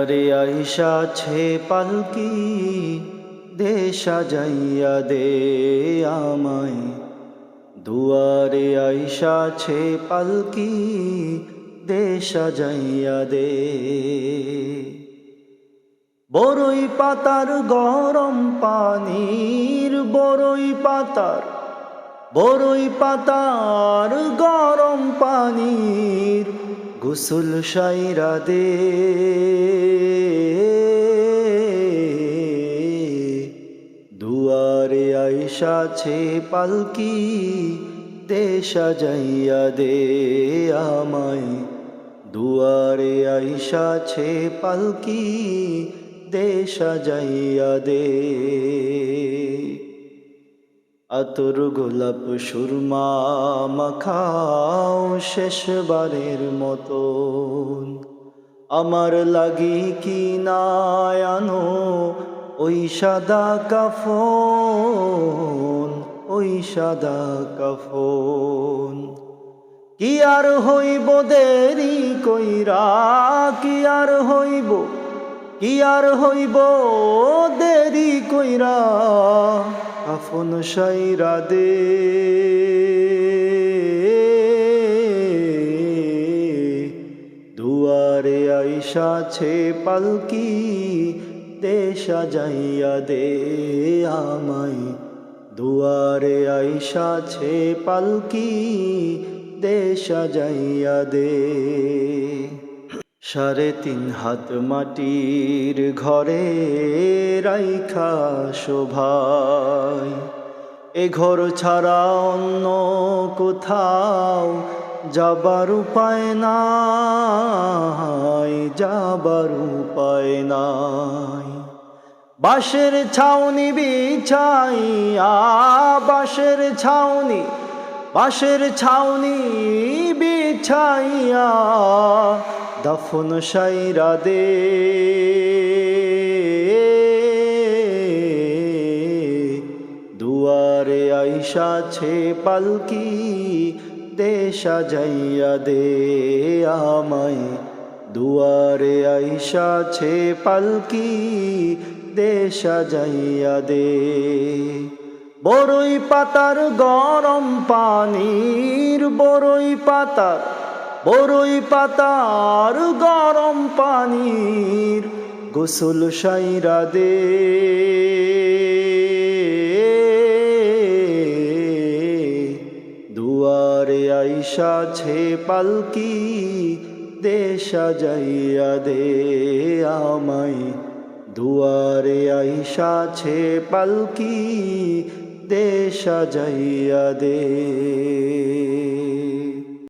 দুয়ারে আইসাছে পালকি, দে সাজাইয়া দে আমায়। দুয়ারে আইসাছে পালকি, দে সাজাইয়া দে। বড়ই পাতার গরম পানির, বড়ই পাতার গরম পানির গোসল সাইরা দে। দুয়ারে আইসাছে পালকি, দে সাজাইয়া দে আমায়। দুয়ারে আইসাছে পালকি, দে সাজাইয়া দে। আতর গোলাপ সুরমা মাখাও শেষবারের মতন, আমার লাগি কি না আনো ওই সাদা কাফন, ওই সাদা কাফন। কি আর হইব দেরি কইরা, কি আর হইব দেরি কইরা, কাফন সাইরা দে। দুয়ারে আইসাছে পালকি, দে সাজাইয়া দে আমায়। দুয়ারে আইসাছে পালকি, দে সাজাইয়া দে। 3.5 হাত মাটির ঘরে রাইখা শোভাই, এ ঘর ছাড়া অন্য কোথাও যাবার উপায় নাই, যাবার উপায় নাই। বাঁশের ছাউনি বিছাইয়া, বাঁশের ছাউনি বিছাইয়া, দাফন সাইরা দে। দুয়ারে আইসাছে পালকি, দে সাজাইয়া দে আমায়। দুয়ারে আইসাছে পালকি, দে সাজাইয়া দে। বড়ই পাতার গরম পানির, বড়ই পাতার গরম পানির গোসল সাইরা দে। দুয়ারে আইসাছে পালকি, দে সাজাইয়া দে আমায়। দুয়ারে আইসাছে পালকি, দে সাজাইয়া দে।